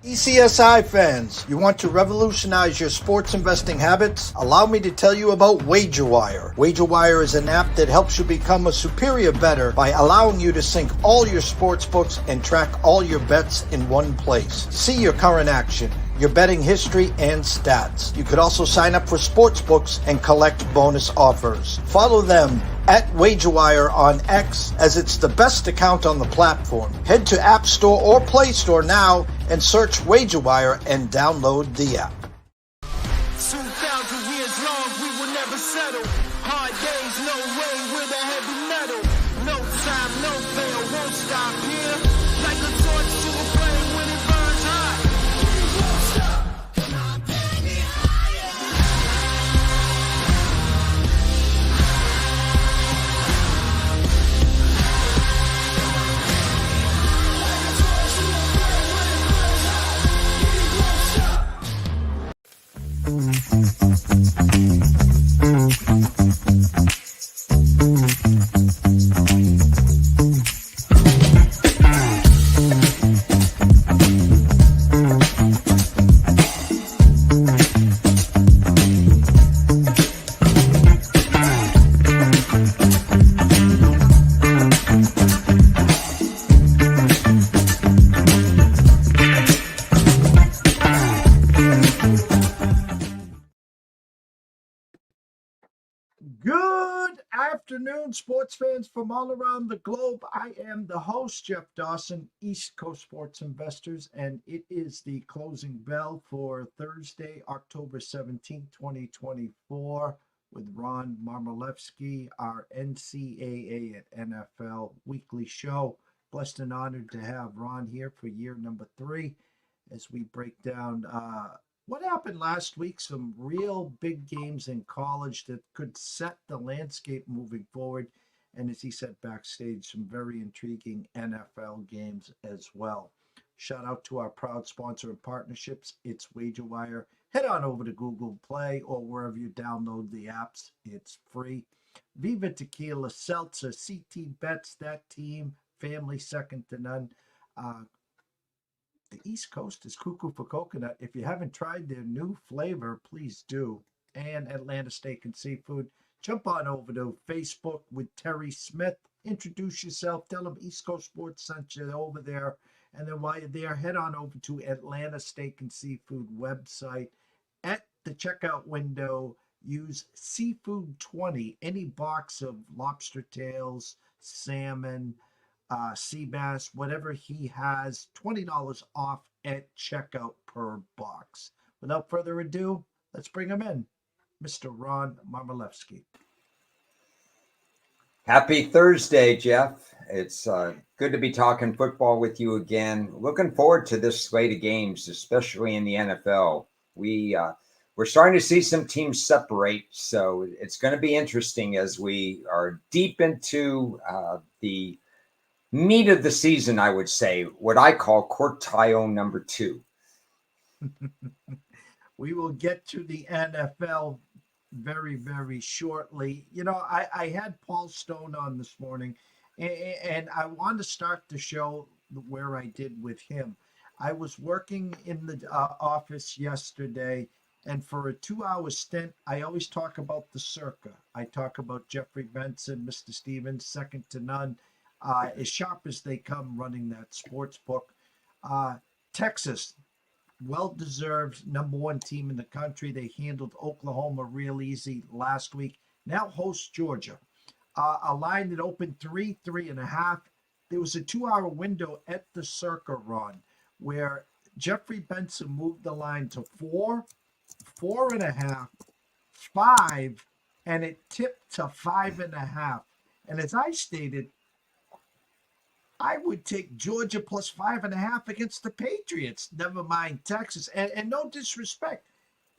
TPCSI fans, you want to revolutionize your sports investing habits? Allow me to tell you about WagerWire. WagerWire is an app that helps you become a superior bettor by allowing you to sync all your sports books and track all your bets in one place. See your current action, your betting history, and stats. You could also sign up for sports books and collect bonus offers. Follow them at WagerWire on X, as it's the best account on the platform. Head to App Store or Play Store now and search WagerWire and download the app. 2,000 years long, we will never settle. Hard days, no way, with a heavy metal. No time, no veil, won't stop here. Like a torch to a flame when it burns hot. We won't stop, come on, baby, higher. Good afternoon, sports fans from all around the globe. I am the host, Jeff Dawson, East Coast Sports Investors, and it is the closing bell for Thursday, October 17th, 2024, with Ron Marmolevsky, our NCAA and NFL weekly show. Blessed and honored to have Ron here for year number 3 as we break down what happened last week. Some real big games in college that could set the landscape moving forward. And as he said backstage, some very intriguing NFL games as well. Shout out to our proud sponsor and partnerships. It's WagerWire. Head on over to Google Play or wherever you download the apps. It's free. Viva Tequila, Seltzer, CT Bets, that team, family second to none. The East Coast is cuckoo for coconut. If you haven't tried their new flavor, please do. And Atlanta Steak and Seafood. Jump on over to Facebook with Terry Smith. Introduce yourself. Tell them East Coast Sports sent you over there. And then while you're there, head on over to Atlanta Steak and Seafood website. At the checkout window, use Seafood 20. Any box of lobster tails, salmon, sea bass, whatever he has, $20 off at checkout per box. Without further ado, let's bring him in, Mr. Ron Marmolevsky. Happy Thursday, Jeff. It's good to be talking football with you again. Looking forward to this slate of games, especially in the NFL. We're starting to see some teams separate, so it's going to be interesting as we are deep into the meat of the season, I would say, what I call quartile number 2. We will get to the NFL very, very shortly. You know, I had Paul Stone on this morning, and I wanted to start the show where I did with him. I was working in the office yesterday, and for a 2-hour stint, I always talk about the circa. I talk about Jeffrey Benson, Mr. Stevens, second to none. As sharp as they come running that sports book. Texas, well-deserved number 1 team in the country. They handled Oklahoma real easy last week. Now hosts Georgia. A line that opened 3.5. There was a 2-hour window at the circa run where Jeffrey Benson moved the line to 4, 4.5, 5, and it tipped to 5.5. And as I stated, I would take Georgia plus 5.5 against the Patriots. Never mind Texas. And no disrespect.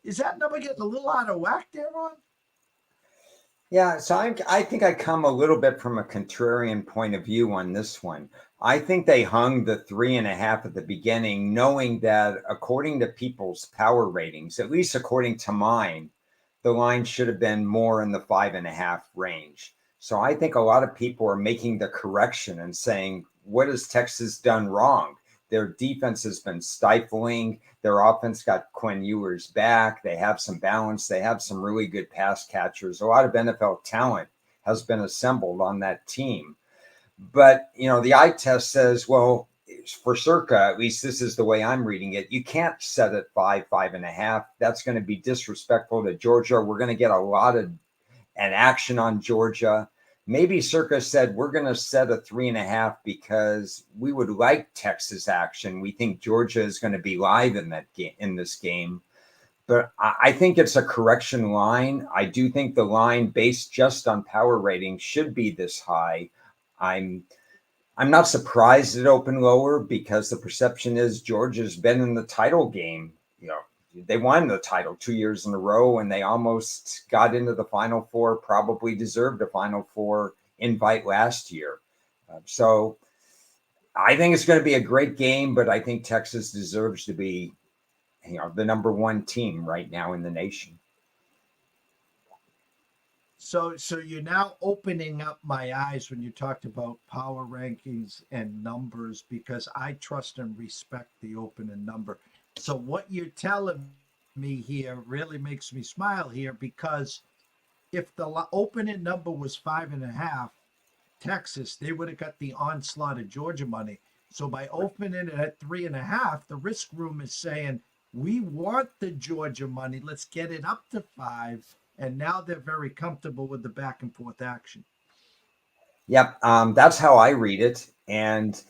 Is that number getting a little out of whack there, Ron? Yeah, so I think I come a little bit from a contrarian point of view on this one. I think they hung the 3.5 at the beginning, knowing that according to people's power ratings, at least according to mine, the line should have been more in the 5.5 range. So I think a lot of people are making the correction and saying, what has Texas done wrong? Their defense has been stifling. Their offense got Quinn Ewers back. They have some balance. They have some really good pass catchers. A lot of NFL talent has been assembled on that team. But, the eye test says, well, for Circa, at least this is the way I'm reading it, you can't set it 5.5. That's going to be disrespectful to Georgia. We're going to get a lot of an action on Georgia. Maybe Circa said we're going to set a 3.5 because we would like Texas action. We think Georgia is going to be live in that game, in this game. But I think it's a correction line. I do think the line based just on power rating should be this high. I'm not surprised it opened lower because the perception is Georgia's been in the title game. They won the title 2 years in a row and they almost got into the Final Four, probably deserved a Final Four invite last year. So I think it's going to be a great game, but I think Texas deserves to be, the number one team right now in the nation. So you're now opening up my eyes when you talked about power rankings and numbers, because I trust and respect the opening number. So what you're telling me here really makes me smile here, because if the opening number was 5.5, Texas, they would have got the onslaught of Georgia money. So by opening it at 3.5, the risk room is saying, we want the Georgia money. Let's get it up to 5. And now they're very comfortable with the back and forth action. Yep. That's how I read it. And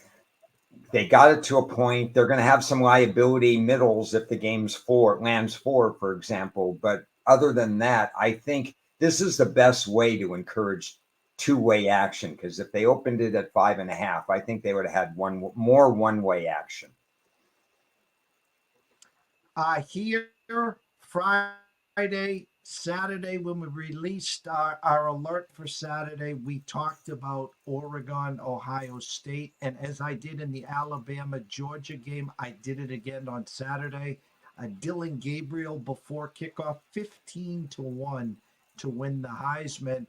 they got it to a point. They're going to have some liability middles if the game's lands 4, for example. But other than that, I think this is the best way to encourage two-way action, because if they opened it at 5.5, I think they would have had more one-way action. Here, Friday, Saturday, when we released our alert for Saturday, we talked about Oregon, Ohio State. And as I did in the Alabama, Georgia game, I did it again on Saturday. Dylan Gabriel before kickoff, 15-1 to win the Heisman.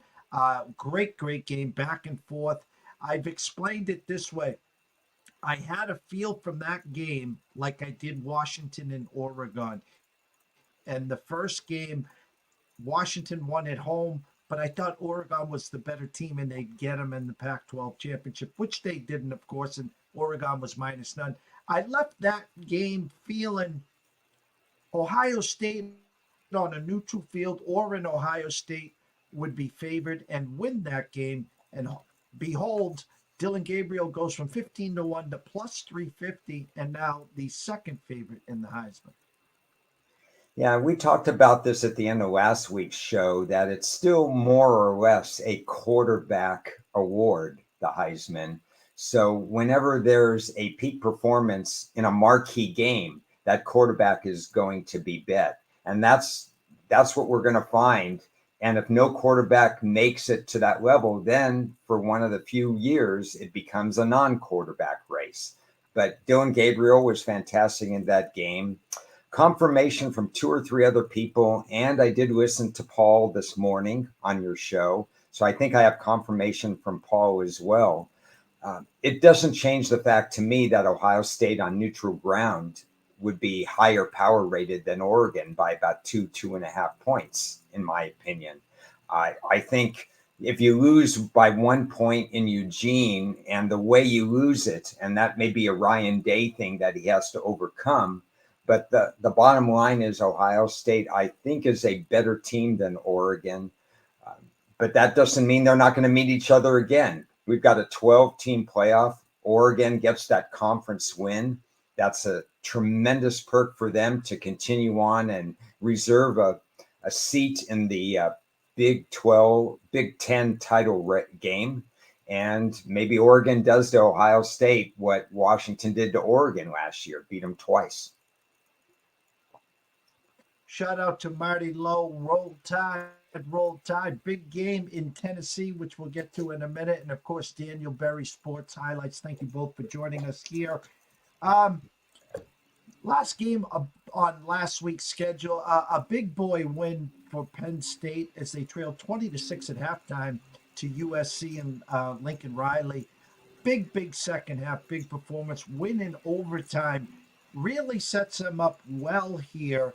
Great game, back and forth. I've explained it this way. I had a feel from that game like I did Washington and Oregon. And the first game, Washington won at home, but I thought Oregon was the better team and they'd get them in the Pac-12 championship, which they didn't, of course, and Oregon was -9. I left that game feeling Ohio State on a neutral field or in Ohio State would be favored and win that game. And behold, Dylan Gabriel goes from 15-1 to +350, and now the second favorite in the Heisman. Yeah, we talked about this at the end of last week's show, that it's still more or less a quarterback award, the Heisman. So whenever there's a peak performance in a marquee game, that quarterback is going to be bet. And that's what we're going to find. And if no quarterback makes it to that level, then for one of the few years, it becomes a non-quarterback race. But Dylan Gabriel was fantastic in that game. Confirmation from 2 or 3 other people, and I did listen to Paul this morning on your show, so I think I have confirmation from Paul as well. It doesn't change the fact to me that Ohio State on neutral ground would be higher power rated than Oregon by about 2.5 points, in my opinion. I think if you lose by 1 point in Eugene, and the way you lose it, and that may be a Ryan Day thing that he has to overcome, but the bottom line is Ohio State, I think, is a better team than Oregon. But that doesn't mean they're not going to meet each other again. We've got a 12-team playoff. Oregon gets that conference win. That's a tremendous perk for them to continue on and reserve a seat in the Big 10 title game. And maybe Oregon does to Ohio State what Washington did to Oregon last year, beat them twice. Shout out to Marty Lowe. Roll Tide. Big game in Tennessee, which we'll get to in a minute. And of course, Daniel Berry, Sports Highlights. Thank you both for joining us here. Last game on last week's schedule, a big boy win for Penn State as they trailed 20-6 at halftime to USC and Lincoln Riley. big second half, big performance, win in overtime, really sets them up well here.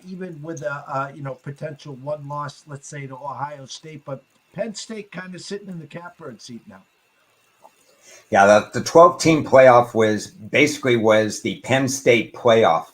Even with a potential one loss, let's say to Ohio State, but Penn State kind of sitting in the catbird seat now. Yeah, the 12 team playoff was the Penn State playoff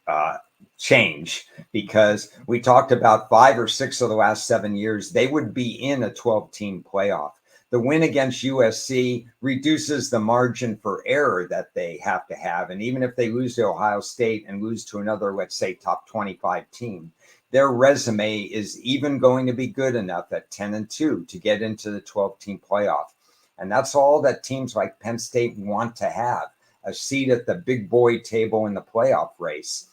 uh, change, because we talked about 5 or 6 of the last 7 years, they would be in a 12 team playoff. The win against USC reduces the margin for error that they have to have. And even if they lose to Ohio State and lose to another, let's say, top 25 team, their resume is even going to be good enough at 10-2 to get into the 12 team playoff. And that's all that teams like Penn State want to have, a seat at the big boy table in the playoff race.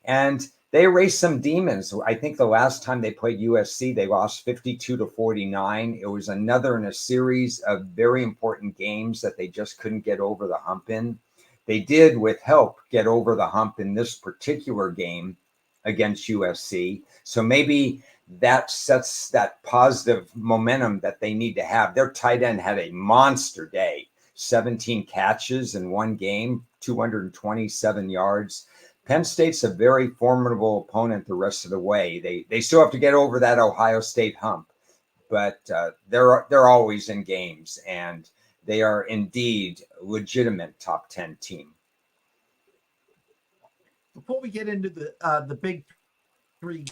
And they erased some demons. I think the last time they played USC, they lost 52-49. It was another in a series of very important games that they just couldn't get over the hump in. They did, with help, get over the hump in this particular game against USC. So maybe that sets that positive momentum that they need to have. Their tight end had a monster day, 17 catches in one game, 227 yards. Penn State's a very formidable opponent the rest of the way. They still have to get over that Ohio State hump, but they're always in games, and they are indeed a legitimate top 10 team. Before we get into the big three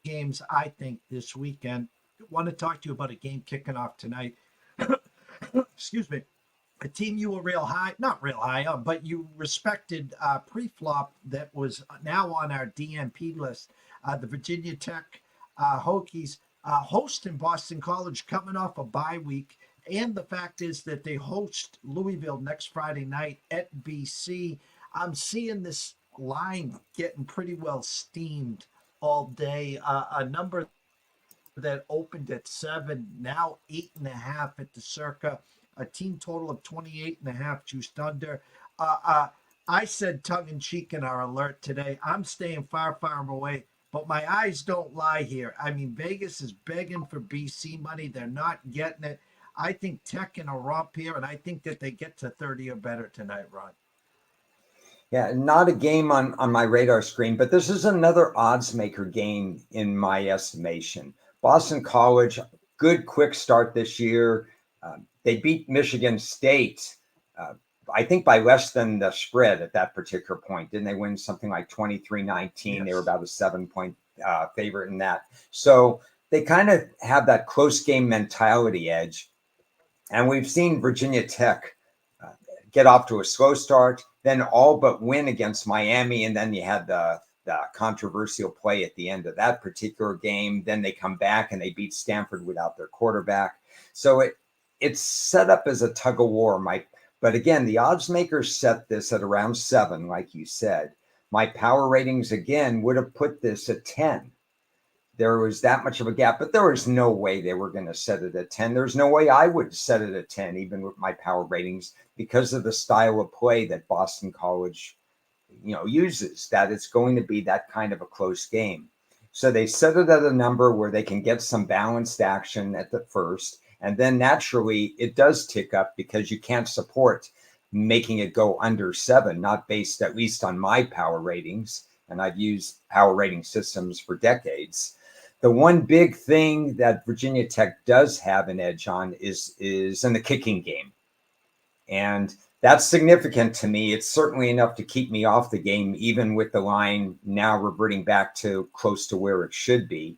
games, I think this weekend, I want to talk to you about a game kicking off tonight. Excuse me. A team you were not real high on, but you respected pre-flop that was now on our DMP list. The Virginia Tech Hokies hosting Boston College, coming off a bye week. And the fact is that they host Louisville next Friday night at BC. I'm seeing this line getting pretty well steamed all day. A number that opened at 7, now 8.5 at the circa, a team total of 28.5 just under. I said tongue in cheek in our alert today, I'm staying far away, but my eyes don't lie here. I mean, Vegas is begging for BC money. They're not getting it. I think Tech in a romp here, and I think that they get to 30 or better tonight, Ron. Yeah, not a game on my radar screen, but this is another odds maker game in my estimation. Boston College, good quick start this year. They beat Michigan State, I think by less than the spread at that particular point. Didn't they win something like 23-19? Yes. They were about a 7-point favorite in that. So they kind of have that close game mentality edge. And we've seen Virginia Tech get off to a slow start, then all but win against Miami. And then you had the controversial play at the end of that particular game. Then they come back and they beat Stanford without their quarterback. So it's set up as a tug of war, Mike. But again, the odds makers set this at around 7, like you said. My power ratings, again, would have put this at 10. There was that much of a gap, but there was no way they were going to set it at 10. There's no way I would set it at 10, even with my power ratings, because of the style of play that Boston College, uses, that it's going to be that kind of a close game. So they set it at a number where they can get some balanced action at the first. And then naturally it does tick up, because you can't support making it go under 7, not based at least on my power ratings. And I've used power rating systems for decades. The one big thing that Virginia Tech does have an edge on is in the kicking game. And that's significant to me. It's certainly enough to keep me off the game, even with the line now reverting back to close to where it should be.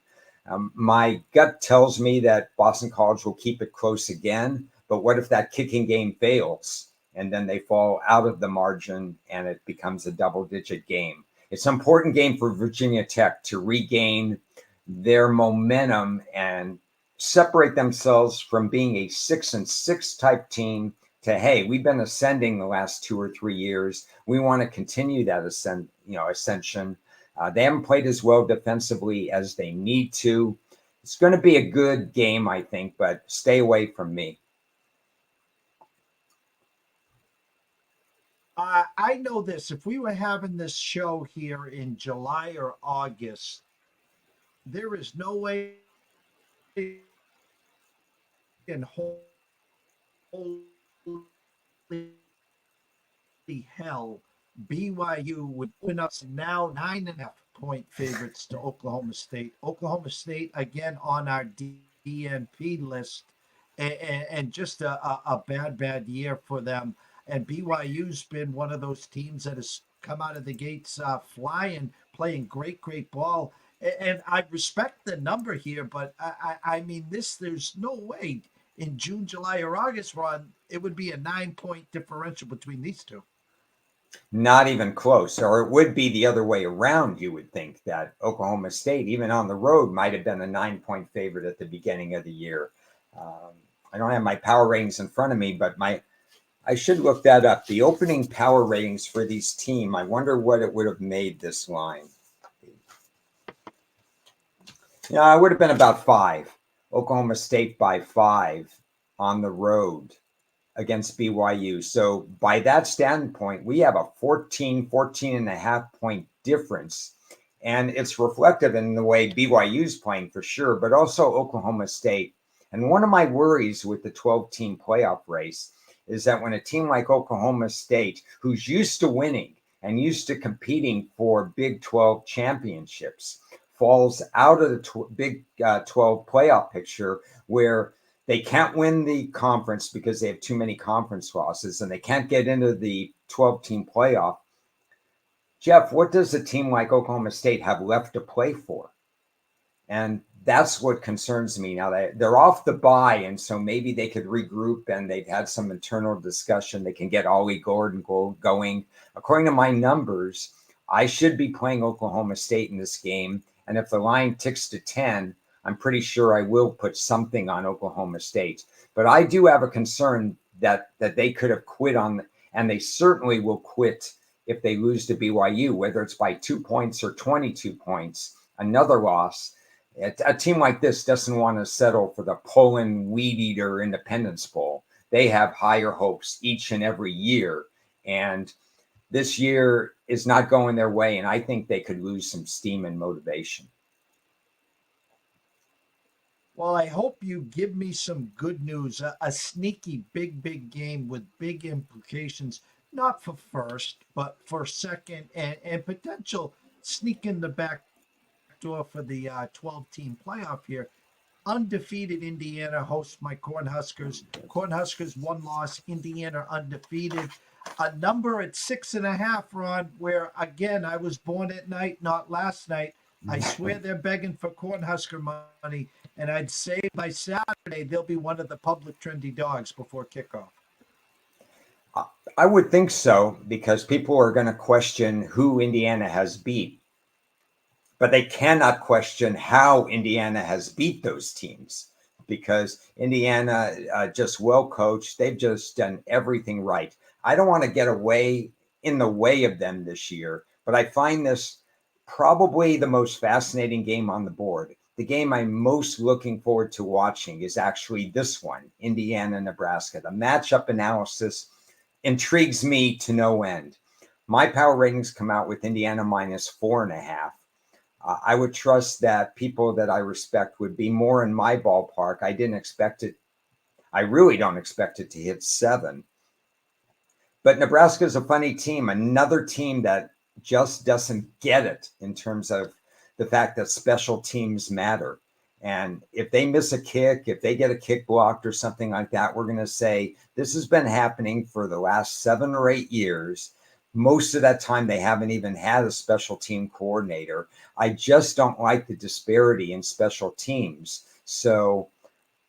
My gut tells me that Boston College will keep it close again. But what if that kicking game fails and then they fall out of the margin and it becomes a double-digit game? It's an important game for Virginia Tech to regain their momentum and separate themselves from being a 6-6 type team to, hey, we've been ascending the last 2 or 3 years. We want to continue that ascension. They haven't played as well defensively as they need to. It's going to be a good game, I think, but stay away from me. I know this. If we were having this show here in July or August, there is no way in whole hell BYU would open up now 9.5 point favorites to Oklahoma State. Oklahoma State again on our DNP list, and just a bad year for them. And BYU's been one of those teams that has come out of the gates flying, playing great ball. And I respect the number here, but I mean there's no way in June, July, or August, Ron, it would be a 9 point differential between these two. Not even close. Or it would be the other way around. You would think that Oklahoma State, even on the road, might have been a 9 point favorite at the beginning of the year. I don't have my power ratings in front of me, but I should look that up. The opening power ratings for these teams, I wonder what it would have made this line. Yeah, it would have been about 5. Oklahoma State by 5 on the road against BYU. So by that standpoint, we have a 14 and a half point difference. And it's reflective in the way BYU's playing for sure, but also Oklahoma State. And one of my worries with the 12-team playoff race is that when a team like Oklahoma State, who's used to winning and used to competing for Big 12 championships, falls out of the Big 12 playoff picture where they can't win the conference because they have too many conference losses and they can't get into the 12-team playoff. Jeff, what does a team like Oklahoma State have left to play for? And that's what concerns me. Now they're off the bye, and so maybe they could regroup and they've had some internal discussion. They can get Ollie Gordon going. According to my numbers, I should be playing Oklahoma State in this game. And if the line ticks to 10, I'm pretty sure I will put something on Oklahoma State. But I do have a concern that they could have quit on, and they certainly will quit if they lose to BYU, whether it's by 2 points or 22 points, another loss. A team like this doesn't want to settle for the Poland Weed Eater Independence Bowl. They have higher hopes each and every year. And this year is not going their way, and I think they could lose some steam and motivation. Well, I hope you give me some good news, a sneaky big game with big implications, not for first, but for second and potential sneak in the back door for the 12-team playoff here. Undefeated Indiana hosts my Cornhuskers. Cornhuskers 1 loss, Indiana undefeated. A number at 6.5, Ron, where again, I was born at night, not last night. I swear they're begging for Cornhusker money, and I'd say by Saturday they'll be one of the public trendy dogs before kickoff. I would think so, because people are going to question who Indiana has beat. But they cannot question how Indiana has beat those teams, because Indiana just well coached. They've just done everything right. I don't want to get in the way of them this year, but I find this probably the most fascinating game on the board. The game I'm most looking forward to watching is actually this one, Indiana-Nebraska. The matchup analysis intrigues me to no end. My power ratings come out with Indiana minus 4.5. I would trust that people that I respect would be more in my ballpark. I didn't expect it. I really don't expect it to hit 7. But Nebraska is a funny team, another team that just doesn't get it in terms of the fact that special teams matter. And if they miss a kick, if they get a kick blocked or something like that, we're going to say this has been happening for the last 7 or 8 years. Most of that time, they haven't even had a special team coordinator. I just don't like the disparity in special teams. So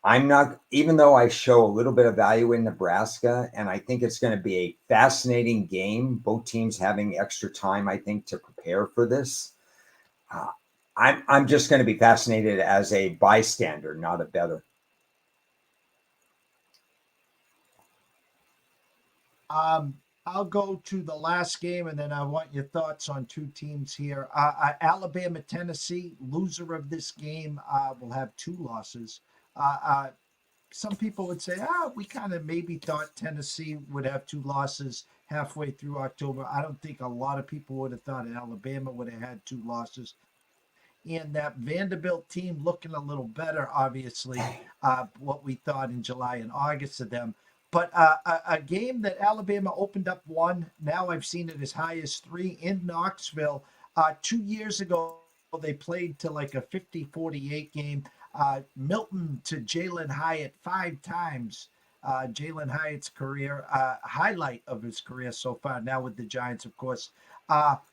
I'm not, even though I show a little bit of value in Nebraska, and I think it's going to be a fascinating game, both teams having extra time, I think, to prepare for this. I'm just going to be fascinated as a bystander, not a bettor. I'll go to the last game, and then I want your thoughts on 2 teams here. Alabama, Tennessee, loser of this game will have 2 losses. Some people would say, we kind of maybe thought Tennessee would have 2 losses halfway through October. I don't think a lot of people would have thought Alabama would have had 2 losses. And that Vanderbilt team looking a little better, obviously, what we thought in July and August of them. But a game that Alabama opened up one, now I've seen it as high as three in Knoxville. 2 years ago, they played to like a 50-48 game. Milton to Jalen Hyatt 5 times. Jalen Hyatt's career, highlight of his career so far. Now with the Giants, of course.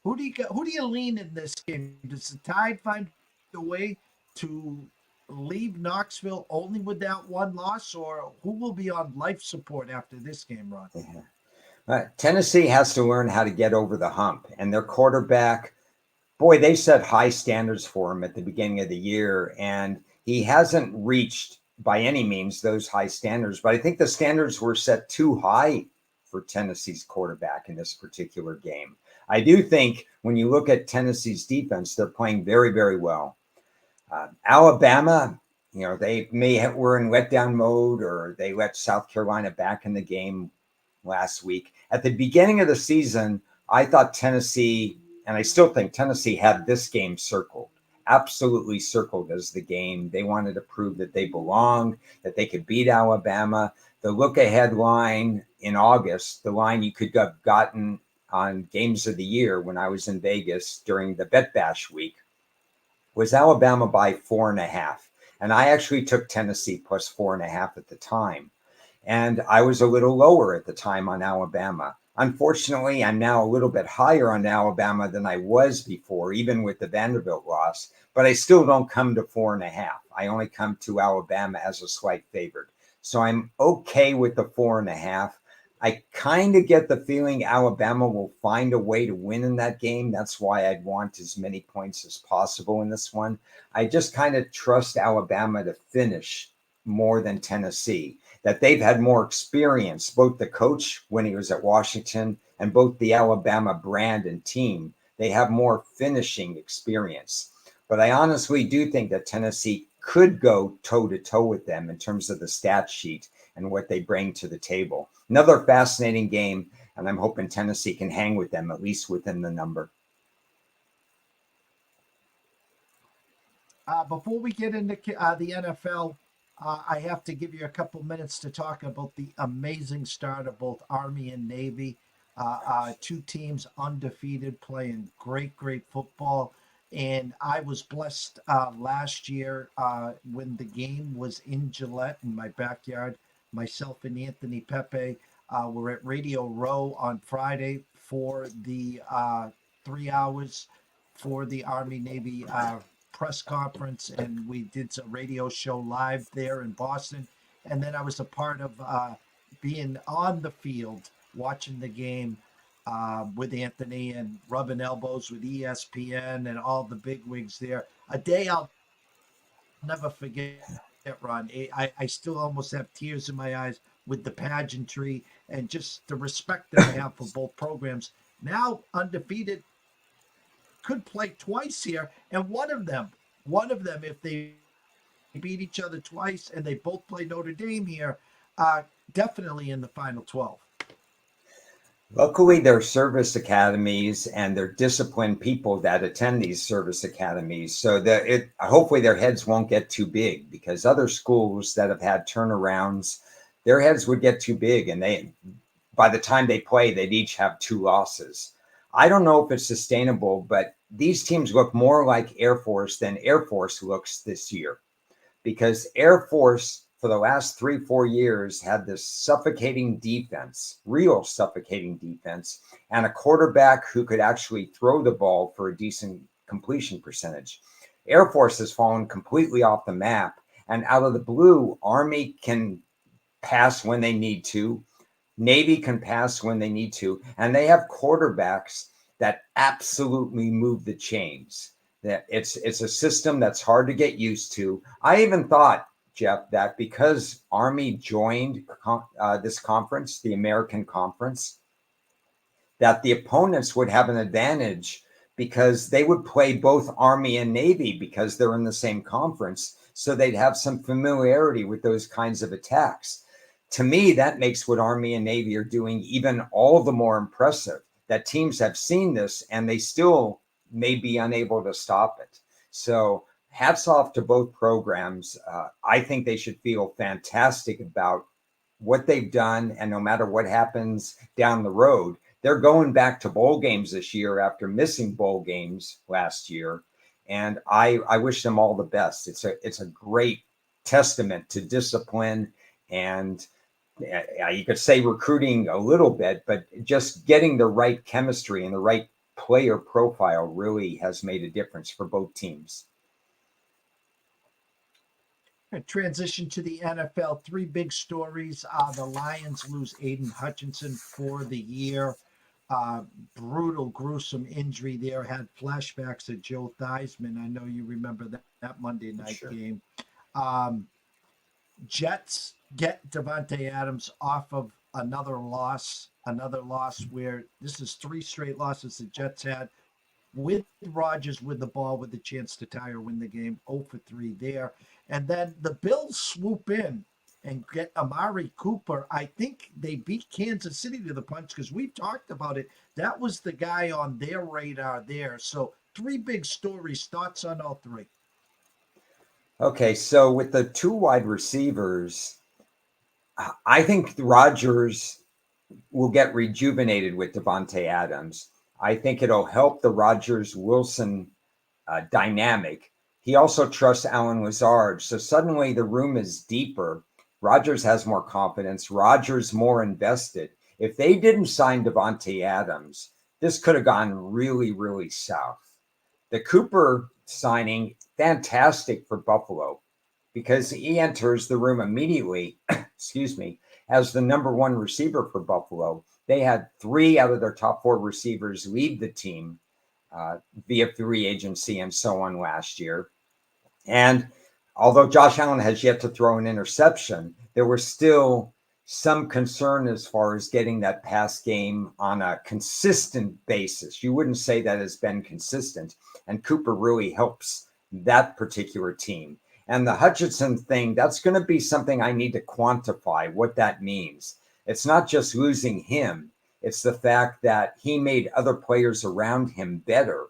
Who do you lean in this game? Does the Tide find a way to leave Knoxville only with that one loss, or who will be on life support after this game, Ron? Yeah. Tennessee has to learn how to get over the hump, and their quarterback, boy, they set high standards for him at the beginning of the year, and he hasn't reached by any means those high standards. But I think the standards were set too high for Tennessee's quarterback in this particular game. I do think when you look at Tennessee's defense, they're playing very, very well. Alabama, they were in letdown mode, or they let South Carolina back in the game last week. At the beginning of the season, I thought Tennessee, and I still think Tennessee, had this game circled, absolutely circled as the game. They wanted to prove that they belonged, that they could beat Alabama. The look-ahead line in August, the line you could have gotten on Games of the Year when I was in Vegas during the Bet Bash week, was Alabama by 4.5. And I actually took Tennessee plus 4.5 at the time. And I was a little lower at the time on Alabama. Unfortunately, I'm now a little bit higher on Alabama than I was before, even with the Vanderbilt loss. But I still don't come to 4.5. I only come to Alabama as a slight favorite. So I'm okay with the 4.5. I kind of get the feeling Alabama will find a way to win in that game. That's why I'd want as many points as possible in this one. I just kind of trust Alabama to finish more than Tennessee, that they've had more experience, both the coach when he was at Washington and both the Alabama brand and team. They have more finishing experience. But I honestly do think that Tennessee could go toe-to-toe with them in terms of the stat sheet and what they bring to the table. Another fascinating game, and I'm hoping Tennessee can hang with them, at least within the number. Before we get into the NFL, I have to give you a couple minutes to talk about the amazing start of both Army and Navy. Two teams undefeated, playing great, great football. And I was blessed last year when the game was in Gillette in my backyard. Myself and Anthony Pepe were at Radio Row on Friday for the 3 hours for the Army Navy press conference, and we did a radio show live there in Boston. And then I was a part of being on the field watching the game with Anthony and rubbing elbows with ESPN and all the bigwigs there. A day I'll never forget, Ron. I still almost have tears in my eyes with the pageantry and just the respect that I have for both programs. Now undefeated, could play twice here, and one of them, if they beat each other twice and they both play Notre Dame here, definitely in the final 12. Luckily, there are service academies and they're disciplined people that attend these service academies. So that hopefully their heads won't get too big, because other schools that have had turnarounds, their heads would get too big, and by the time they play, they'd each have 2 losses. I don't know if it's sustainable, but these teams look more like Air Force than Air Force looks this year, because Air Force for the last 3-4 years had this suffocating defense, real suffocating defense, and a quarterback who could actually throw the ball for a decent completion percentage. Air Force has fallen completely off the map, and out of the blue, Army can pass when they need to. Navy can pass when they need to, and they have quarterbacks that absolutely move the chains. That it's a system that's hard to get used to. I even thought, Jeff, that because Army joined this conference, the American Conference, that the opponents would have an advantage because they would play both Army and Navy because they're in the same conference. So they'd have some familiarity with those kinds of attacks. To me, that makes what Army and Navy are doing even all the more impressive, that teams have seen this and they still may be unable to stop it. So hats off to both programs. I think they should feel fantastic about what they've done, and no matter what happens down the road, they're going back to bowl games this year after missing bowl games last year. And I wish them all the best. It's a great testament to discipline and you could say recruiting a little bit, but just getting the right chemistry and the right player profile really has made a difference for both teams. Transition to the NFL. Three big stories. The Lions lose Aiden Hutchinson for the year. Brutal, gruesome injury there. Had flashbacks of Joe Theismann. I know you remember that Monday night game. Jets get Davante Adams off of another loss where this is 3 straight losses the Jets had with Rodgers with the ball with the chance to tie or win the game. 0 for 3 there. And then the Bills swoop in and get Amari Cooper. I think they beat Kansas City to the punch because we've talked about it. That was the guy on their radar there. So 3 big stories. Thoughts on all 3? Okay, so with the 2 wide receivers, I think Rodgers will get rejuvenated with Davante Adams. I think it'll help the Rodgers-Wilson dynamic. He also trusts Allen Lazard. So suddenly the room is deeper. Rodgers has more confidence. Rodgers more invested. If they didn't sign Davante Adams, this could have gone really, really south. The Cooper signing, fantastic for Buffalo because he enters the room immediately, excuse me, as the number 1 receiver for Buffalo. They had 3 out of their top 4 receivers leave the team via free agency and so on last year. And although Josh Allen has yet to throw an interception, there was still some concern as far as getting that pass game on a consistent basis. You wouldn't say that has been consistent. And Cooper really helps that particular team. And the Hutchinson thing, that's going to be something I need to quantify what that means. It's not just losing him. It's the fact that he made other players around him better.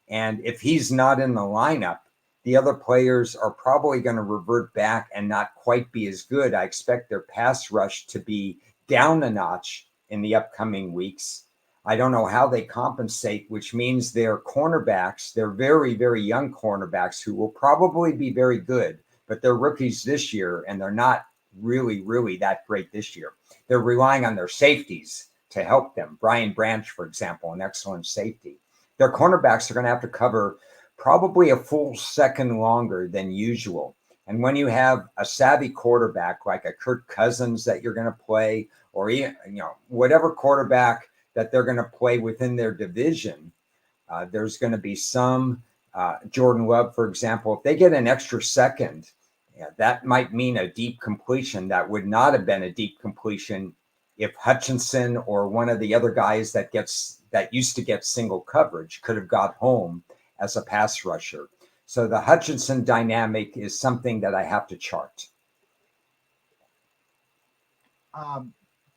And if he's not in the lineup, the other players are probably going to revert back and not quite be as good. I expect their pass rush to be down a notch in the upcoming weeks. I don't know how they compensate, which means their cornerbacks, they're very, very young cornerbacks who will probably be very good, but they're rookies this year and they're not really, really that great this year. They're relying on their safeties to help them. Brian Branch, for example, an excellent safety. Their cornerbacks are going to have to cover probably a full second longer than usual. And when you have a savvy quarterback like a Kirk Cousins that you're going to play, or whatever quarterback that they're going to play within their division, there's going to be some Jordan Love, for example. If they get an extra second, that might mean a deep completion that would not have been a deep completion if Hutchinson or one of the other guys that used to get single coverage could have got home as a pass rusher. So the Hutchinson dynamic is something that I have to chart.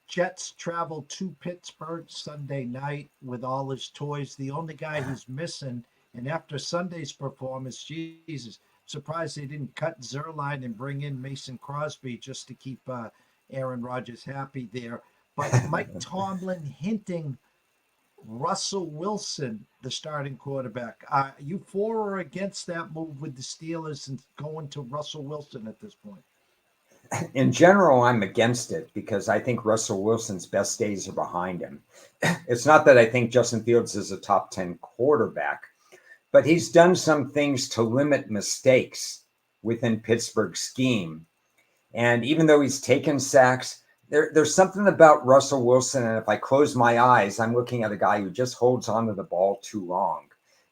Jets travel to Pittsburgh Sunday night with all his toys. The only guy who's missing, and after Sunday's performance, Jesus, surprised they didn't cut Zerline and bring in Mason Crosby just to keep Aaron Rodgers happy there. But Mike Tomlin hinting Russell Wilson, the starting quarterback. Are you for or against that move with the Steelers and going to Russell Wilson at this point? In general, I'm against it because I think Russell Wilson's best days are behind him. It's not that I think Justin Fields is a top 10 quarterback, but he's done some things to limit mistakes within Pittsburgh's scheme. And even though he's taken sacks, there's something about Russell Wilson. And if I close my eyes, I'm looking at a guy who just holds onto the ball too long.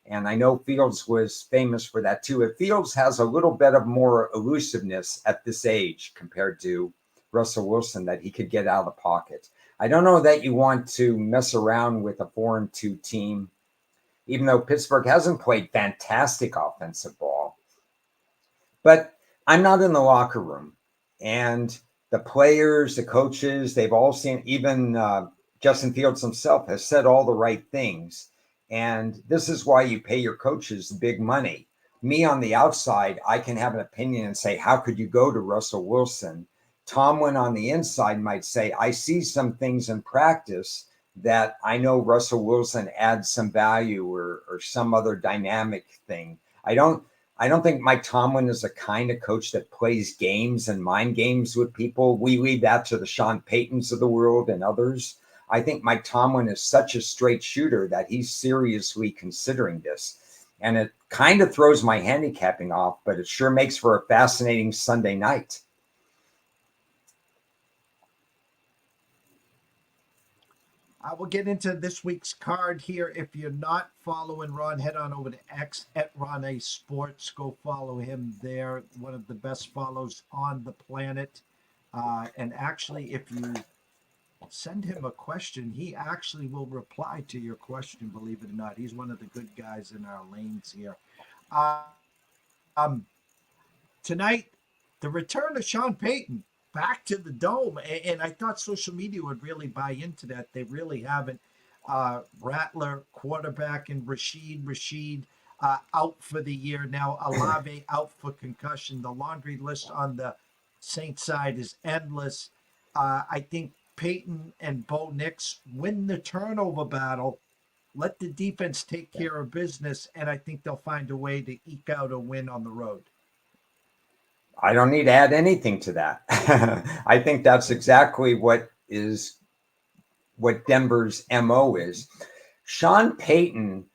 And I know Fields was famous for that too. If Fields has a little bit of more elusiveness at this age compared to Russell Wilson, that he could get out of the pocket. I don't know that you want to mess around with a 4-2 team, even though Pittsburgh hasn't played fantastic offensive ball. But I'm not in the locker room. And the players, the coaches, they've all seen, even Justin Fields himself has said all the right things. And this is why you pay your coaches big money. Me on the outside, I can have an opinion and say, how could you go to Russell Wilson Tomlin on the inside might say, I see some things in practice that I know Russell Wilson adds some value or some other dynamic thing. I don't think Mike Tomlin is the kind of coach that plays games and mind games with people. We leave that to the Sean Paytons of the world and others. I think Mike Tomlin is such a straight shooter that he's seriously considering this. And it kind of throws my handicapping off, but it sure makes for a fascinating Sunday night. I will get into this week's card here. If you're not following Ron, head on over to X at ronacesports. Go follow him there. One of the best follows on the planet. And actually, if you send him a question, he actually will reply to your question, believe it or not. He's one of the good guys in our lanes here. Tonight, the return of Sean Payton back to the Dome. And I thought social media would really buy into that. They really haven't. Rattler, quarterback, and Rashid out for the year. Now, Olave out for concussion. The laundry list on the Saints side is endless. I think Peyton and Bo Nix win the turnover battle. Let the defense take care of business, and I think they'll find a way to eke out a win on the road. I don't need to add anything to that. I think that's exactly what Denver's MO is. Sean Payton,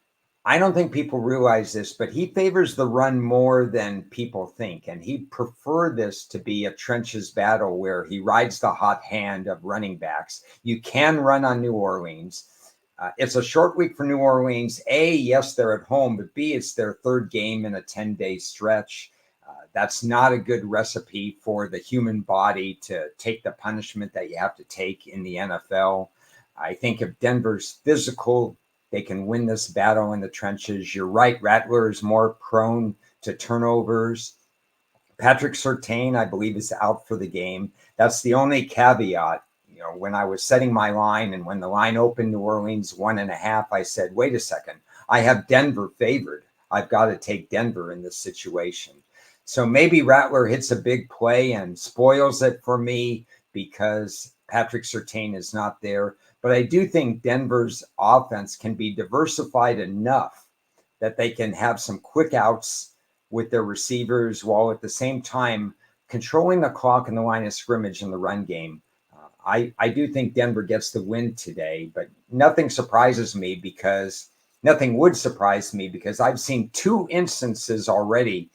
I don't think people realize this, but he favors the run more than people think. And he preferred this to be a trenches battle where he rides the hot hand of running backs. You can run on New Orleans. It's a short week for New Orleans. A, yes, they're at home, but B, it's their third game in a 10-day stretch. That's not a good recipe for the human body to take the punishment that you have to take in the NFL. I think if Denver's physical, they can win this battle in the trenches. You're right, Rattler is more prone to turnovers. Patrick Surtain, I believe, is out for the game. That's the only caveat. You know, when I was setting my line and when the line opened New Orleans 1.5, I said, wait a second, I have Denver favored. I've got to take Denver in this situation. So maybe Rattler hits a big play and spoils it for me because Patrick Surtain is not there. But I do think Denver's offense can be diversified enough that they can have some quick outs with their receivers while at the same time controlling the clock and the line of scrimmage in the run game. I do think Denver gets the win today, but nothing surprises me because nothing would surprise me because I've seen two instances already.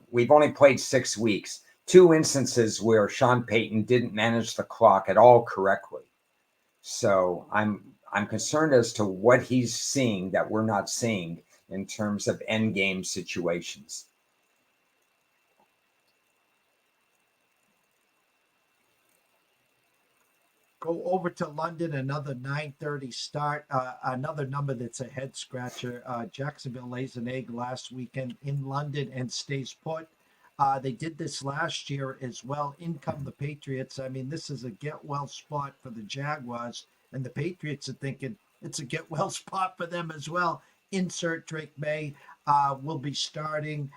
We've only played 6 weeks, 2 instances where Sean Payton didn't manage the clock at all correctly. So I'm concerned as to what he's seeing that we're not seeing in terms of end game situations. Go over to London, another 9:30 start, another number that's a head scratcher. Jacksonville lays an egg last weekend in London and stays put. They did this last year as well. In come the Patriots. I mean, this is a get-well spot for the Jaguars, and the Patriots are thinking it's a get-well spot for them as well. Insert Drake May will be starting.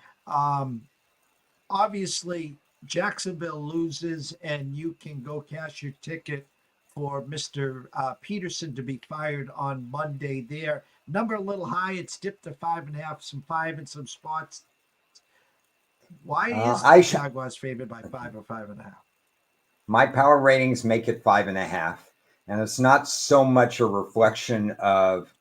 Obviously, Jacksonville loses, and you can go cash your ticket for Mr. Peterson to be fired on Monday there. Number a little high. It's dipped to 5.5, some 5 in some spots. Why is the Jaguars favored by 5 or 5.5? My power ratings make it 5.5. And it's not so much a reflection of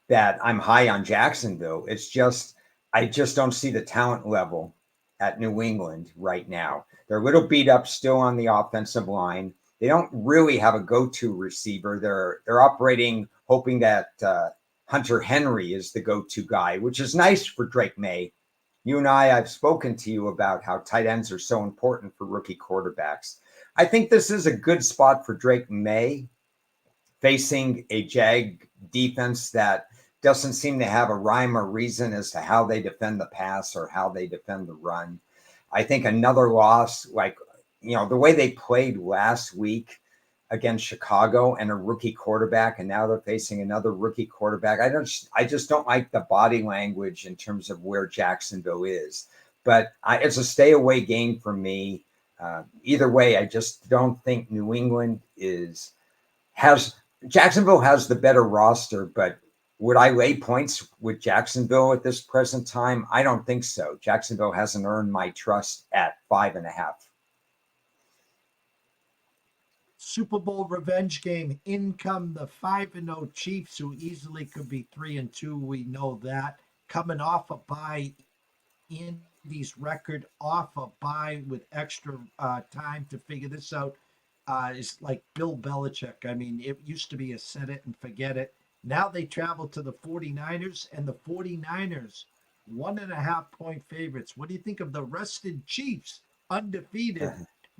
that I'm high on Jacksonville. It's just, I just don't see the talent level at New England right now. They're a little beat up still on the offensive line. They don't really have a go-to receiver. They're operating hoping that Hunter Henry is the go-to guy, which is nice for Drake May. You and I've spoken to you about how tight ends are so important for rookie quarterbacks. I think this is a good spot for Drake May facing a Jag defense that doesn't seem to have a rhyme or reason as to how they defend the pass or how they defend the run. I think another loss, like, you know, the way they played last week against Chicago and a rookie quarterback, and now they're facing another rookie quarterback. I just don't like the body language in terms of where Jacksonville is. But it's a stay away game for me. Either way, I just don't think New England Jacksonville has the better roster, but would I lay points with Jacksonville at this present time? I don't think so. Jacksonville hasn't earned my trust at 5.5. Super Bowl revenge game. In come the 5-0 Chiefs, who easily could be 3-2. We know that. Coming off a bye, Indy's record off a bye with extra time to figure this out is like Bill Belichick. I mean, it used to be a set it and forget it. Now they travel to the 49ers, and the 49ers, 1.5-point favorites. What do you think of the rested Chiefs, undefeated,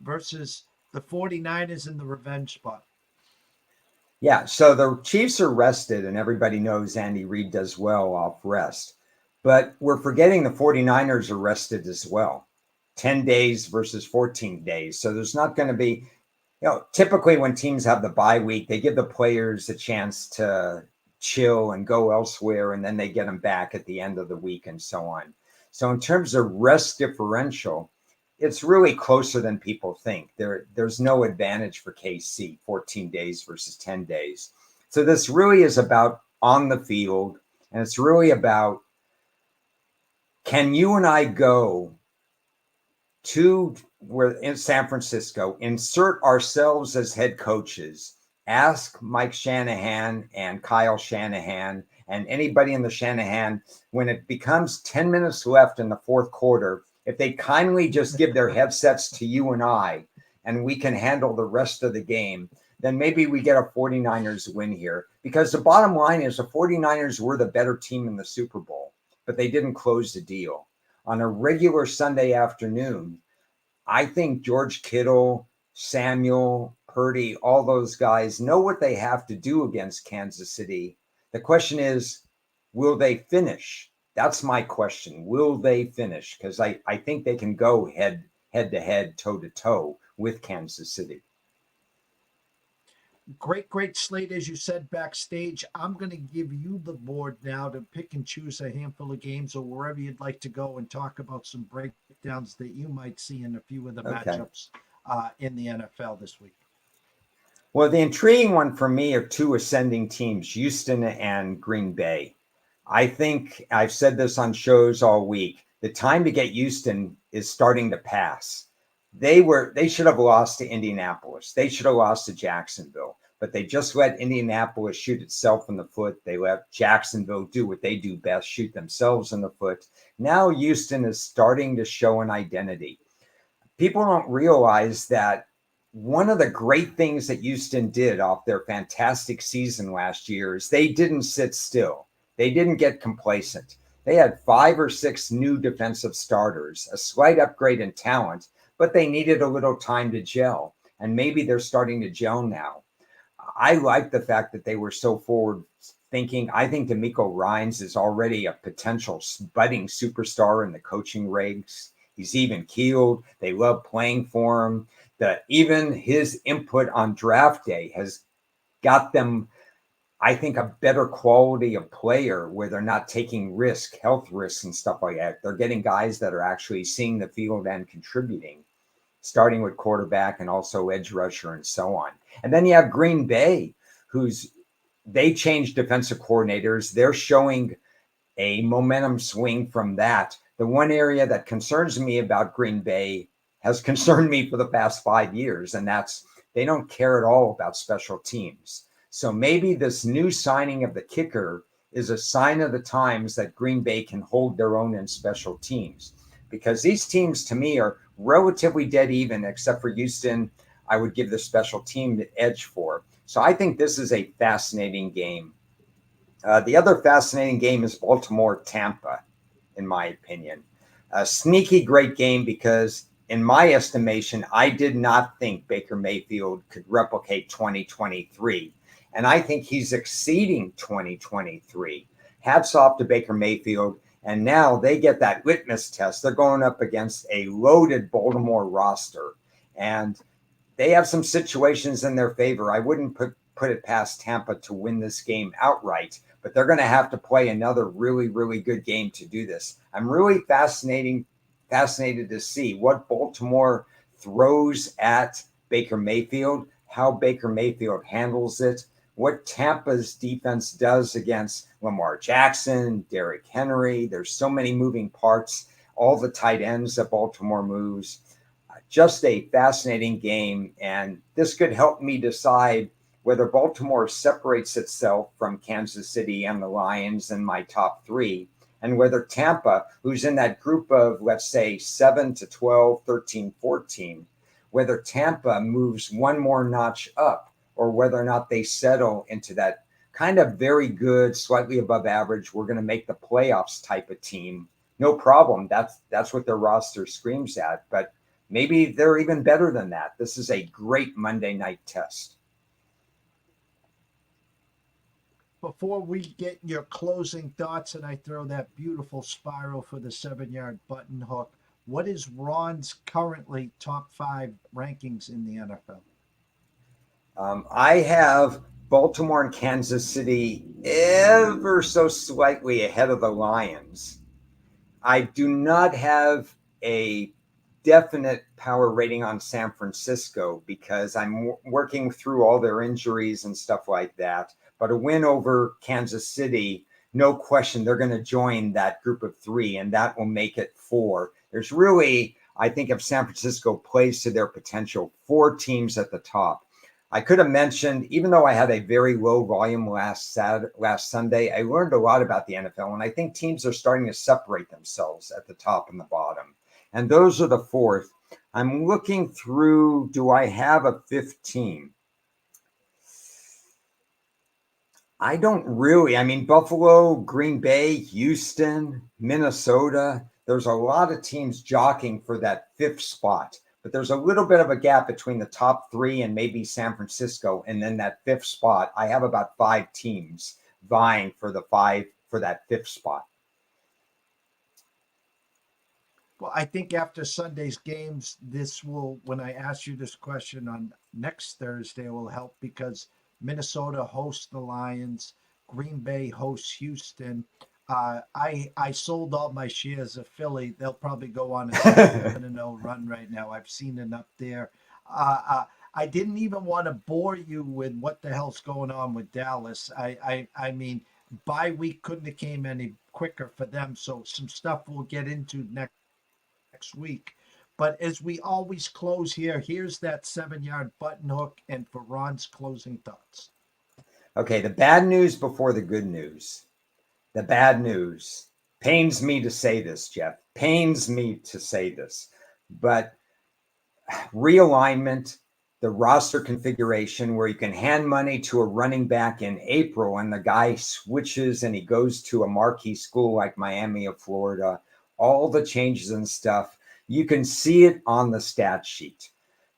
versus the 49ers in the revenge spot? Yeah, so the Chiefs are rested, and everybody knows Andy Reid does well off rest. But we're forgetting the 49ers are rested as well. 10 days versus 14 days. So there's not going to be, typically when teams have the bye week, they give the players a chance to chill and go elsewhere, and then they get them back at the end of the week and so on. So in terms of rest differential, it's really closer than people think. There's no advantage for KC, 14 days versus 10 days. So this really is about on the field, and it's really about, can you and I go to where in San Francisco, insert ourselves as head coaches, ask Mike Shanahan and Kyle Shanahan and anybody in the Shanahan, when it becomes 10 minutes left in the fourth quarter, if they kindly just give their headsets to you and I, and we can handle the rest of the game, then maybe we get a 49ers win here. Because the bottom line is the 49ers were the better team in the Super Bowl, but they didn't close the deal. On a regular Sunday afternoon, I think George Kittle, Samuel, Purdy, all those guys know what they have to do against Kansas City. The question is, will they finish? That's my question. Will they finish? Because I think they can go head to head, toe to toe with Kansas City. Great slate, as you said backstage. I'm going to give you the board now to pick and choose a handful of games or wherever you'd like to go and talk about some breakdowns that you might see in a few of the matchups in the NFL this week. Well, the intriguing one for me are two ascending teams, Houston and Green Bay. I think I've said this on shows all week. The time to get Houston is starting to pass. They should have lost to Indianapolis. They should have lost to Jacksonville, but they just let Indianapolis shoot itself in the foot. They let Jacksonville do what they do best, shoot themselves in the foot. Now Houston is starting to show an identity. People don't realize that one of the great things that Houston did off their fantastic season last year is they didn't sit still. They didn't get complacent. They had 5 or 6 new defensive starters, a slight upgrade in talent, but they needed a little time to gel, and maybe they're starting to gel now. I like the fact that they were so forward thinking. I think DeMeco Ryans is already a potential budding superstar in the coaching ranks. He's even keeled. They love playing for him. Even his input on draft day has got them, I think, a better quality of player where they're not taking health risks and stuff like that. They're getting guys that are actually seeing the field and contributing, starting with quarterback and also edge rusher and so on. And then you have Green Bay, they changed defensive coordinators. They're showing a momentum swing from that. The one area that concerns me about Green Bay has concerned me for the past 5 years, and that's they don't care at all about special teams. So maybe this new signing of the kicker is a sign of the times that Green Bay can hold their own in special teams, because these teams to me are relatively dead even, except for Houston. I would give the special team the edge for. So I think this is a fascinating game. The other fascinating game is Baltimore-Tampa, in my opinion. A sneaky great game because, in my estimation, I did not think Baker Mayfield could replicate 2023. And I think he's exceeding 2023. Hats off to Baker Mayfield. And now they get that litmus test. They're going up against a loaded Baltimore roster. And they have some situations in their favor. I wouldn't put it past Tampa to win this game outright, but they're going to have to play another really, really good game to do this. I'm really fascinated to see what Baltimore throws at Baker Mayfield, how Baker Mayfield handles it, what Tampa's defense does against Lamar Jackson, Derrick Henry. There's so many moving parts, all the tight ends that Baltimore moves. Just a fascinating game. And this could help me decide whether Baltimore separates itself from Kansas City and the Lions in my top three, and whether Tampa, who's in that group of, let's say, 7 to 12, 13, 14, whether Tampa moves one more notch up, or whether or not they settle into that kind of very good, slightly above average, we're going to make the playoffs type of team. No problem. That's what their roster screams at. But maybe they're even better than that. This is a great Monday night test. Before we get your closing thoughts and I throw that beautiful spiral for the 7-yard button hook, what is Ron's currently top 5 rankings in the NFL? I have Baltimore and Kansas City ever so slightly ahead of the Lions. I do not have a definite power rating on San Francisco because I'm working through all their injuries and stuff like that. But a win over Kansas City, no question, they're going to join that group of 3, and that will make it 4. There's really, I think, if San Francisco plays to their potential, 4 teams at the top. I could have mentioned, even though I had a very low volume last Sunday, I learned a lot about the NFL, and I think teams are starting to separate themselves at the top and the bottom. And those are the 4th. I'm looking through, do I have a 5th team? I don't really. I mean, Buffalo, Green Bay, Houston, Minnesota. There's a lot of teams jockeying for that 5th spot, but there's a little bit of a gap between the top 3 and maybe San Francisco, and then that 5th spot. I have about 5 teams vying for that 5th spot. Well, I think after Sunday's games, this will, when I ask you this question on next Thursday, will help because Minnesota hosts the Lions, Green Bay hosts Houston. I sold all my shares of Philly. They'll probably go on a 7-0 run right now. I've seen enough there. I didn't even want to bore you with what the hell's going on with Dallas. I mean, bye week couldn't have came any quicker for them. So some stuff we'll get into next week. But as we always close here, here's that 7-yard button hook and for Ron's closing thoughts. Okay, the bad news before the good news. The bad news. Pains me to say this, Jeff. Pains me to say this. But realignment, the roster configuration where you can hand money to a running back in April and the guy switches and he goes to a marquee school like Miami of Florida, all the changes and stuff, you can see it on the stat sheet.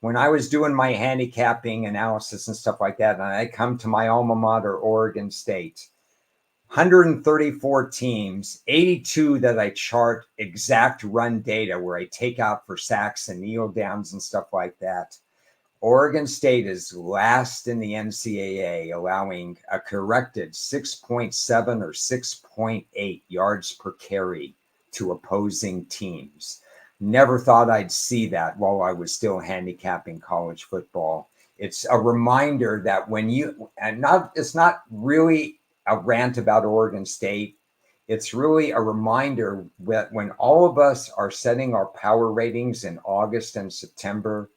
When I was doing my handicapping analysis and stuff like that, and I come to my alma mater, Oregon State, 134 teams, 82 that I chart exact run data where I take out for sacks and kneel downs and stuff like that. Oregon State is last in the NCAA, allowing a corrected 6.7 or 6.8 yards per carry to opposing teams. Never thought I'd see that while I was still handicapping college football. It's a reminder that it's not really a rant about Oregon State. It's really a reminder that when all of us are setting our power ratings in August and September,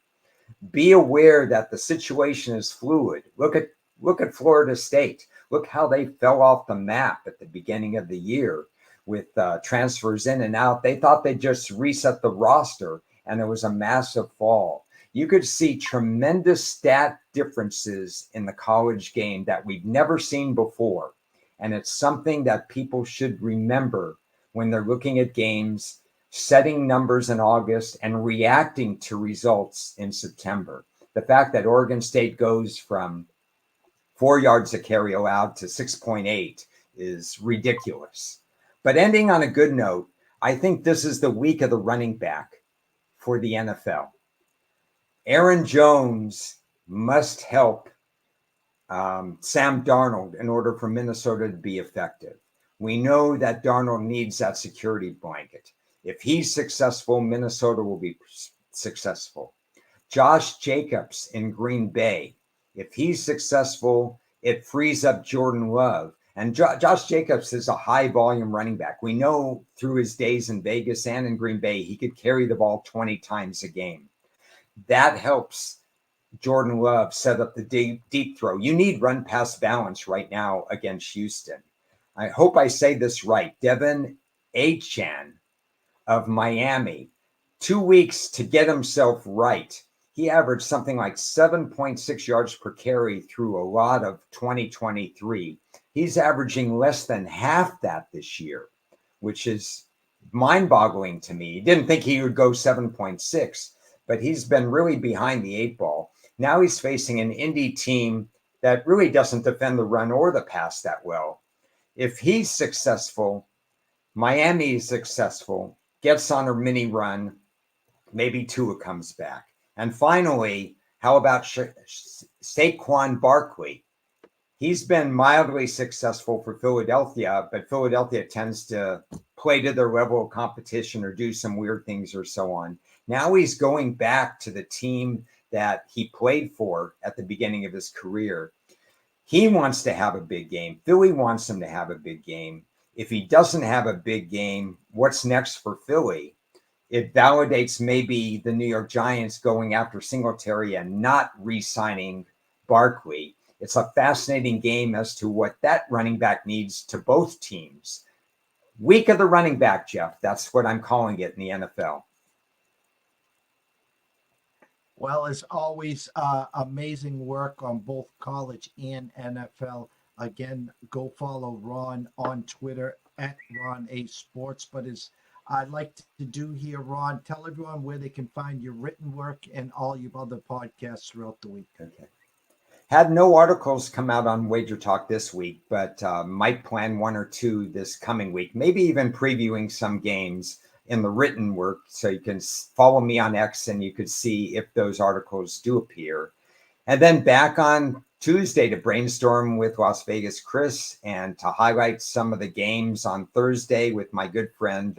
be aware that the situation is fluid. Look at Florida State. Look how they fell off the map at the beginning of the year with transfers in and out. They thought they'd just reset the roster, and there was a massive fall. You could see tremendous stat differences in the college game that we've never seen before. And it's something that people should remember when they're looking at games, setting numbers in August, and reacting to results in September. The fact that Oregon State goes from 4 yards a carry allowed to 6.8 is ridiculous. But ending on a good note, I think this is the week of the running back for the NFL. Aaron Jones must help Sam Darnold in order for Minnesota to be effective. We know that Darnold needs that security blanket. If he's successful, Minnesota will be successful. Josh Jacobs in Green Bay. If he's successful, it frees up Jordan Love. And Josh Jacobs is a high volume running back. We know through his days in Vegas and in Green Bay, he could carry the ball 20 times a game. That helps Jordan Love set up the deep throw. You need run pass balance right now against Houston. I hope I say this right. Devin Achan of Miami, 2 weeks to get himself right. He averaged something like 7.6 yards per carry through a lot of 2023. He's averaging less than half that this year, which is mind-boggling to me. Didn't think he would go 7.6, but he's been really behind the eight ball. Now he's facing an Indy team that really doesn't defend the run or the pass that well. If he's successful, Miami is successful, gets on a mini run, maybe Tua comes back. And finally, how about Saquon Barkley? He's been mildly successful for Philadelphia, but Philadelphia tends to play to their level of competition or do some weird things or so on. Now he's going back to the team that he played for at the beginning of his career. He wants to have a big game. Philly wants him to have a big game. If he doesn't have a big game, what's next for Philly? It validates maybe the New York Giants going after Singletary and not re-signing Barkley. It's a fascinating game as to what that running back needs to both teams. Week of the running back, Jeff. That's what I'm calling it in the NFL. Well, as always, amazing work on both college and NFL. Again, go follow Ron on Twitter at ronacesports. But as I'd like to do here, Ron, tell everyone where they can find your written work and all your other podcasts throughout the week. Okay. Had no articles come out on Wager Talk this week, but might plan one or two this coming week, maybe even previewing some games in the written work. So you can follow me on X and you could see if those articles do appear. And then back on Tuesday to brainstorm with Las Vegas Chris and to highlight some of the games on Thursday with my good friend,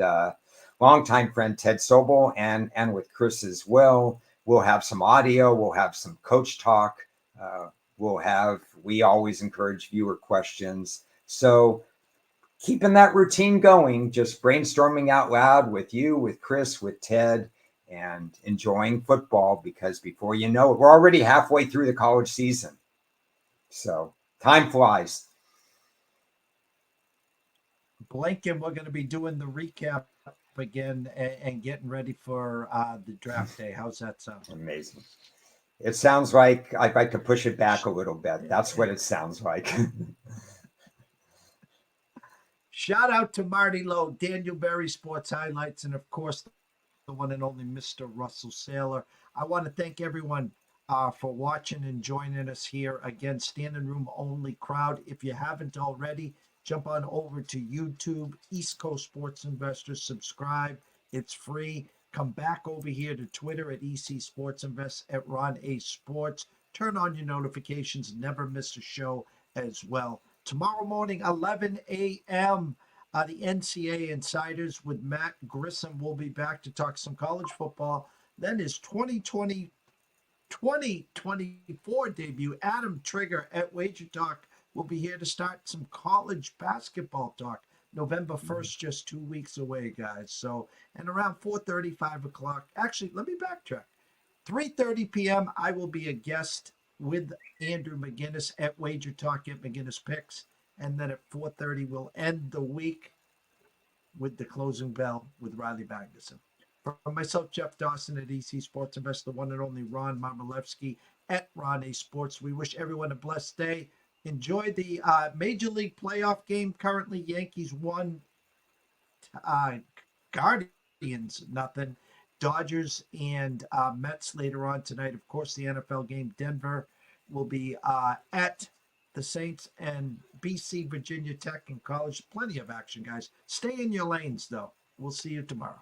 longtime friend Ted Sobel, and with Chris as well. We'll have some audio. We'll have some coach talk. We always encourage viewer questions. So keeping that routine going, just brainstorming out loud with you, with Chris, with Ted, and enjoying football, because before you know it, we're already halfway through the college season. So time flies. Blinken, we're going to be doing the recap again and getting ready for the draft day. How's that sound? Amazing. It sounds like I'd like to push it back a little bit. That's what it sounds like. Shout out to Marty Lowe, Daniel Berry Sports Highlights, and of course, the one and only Mr. Russell Saylor. I want to thank everyone for watching and joining us here. Again, standing room only crowd. If you haven't already, jump on over to YouTube, East Coast Sports Investors. Subscribe. It's free. Come back over here to Twitter at EC Sports Invest, at Ron A Sports. Turn on your notifications. Never miss a show as well. Tomorrow morning, 11 a.m., the NCAA Insiders with Matt Grissom will be back to talk some college football. Then his 2024 debut, Adam Trigger at Wager Talk, will be here to start some college basketball talk. November 1st, just 2 weeks away, guys. So, and around 4:30, 5 o'clock. Actually, let me backtrack. 3:30 p.m., I will be a guest with Andrew McGinnis at Wager Talk at McGinnis Picks. And then at 4:30, we'll end the week with the closing bell with Riley Magnuson. For myself, Jeff Dawson at EC Sports Invest, the one and only Ron Marmolevsky at Ron A Sports. We wish everyone a blessed day. Enjoy the Major League playoff game. Currently, Yankees 1, Guardians nothing. Dodgers and Mets later on tonight. Of course, the NFL game. Denver will be at the Saints, and BC, Virginia Tech, and college. Plenty of action, guys. Stay in your lanes, though. We'll see you tomorrow.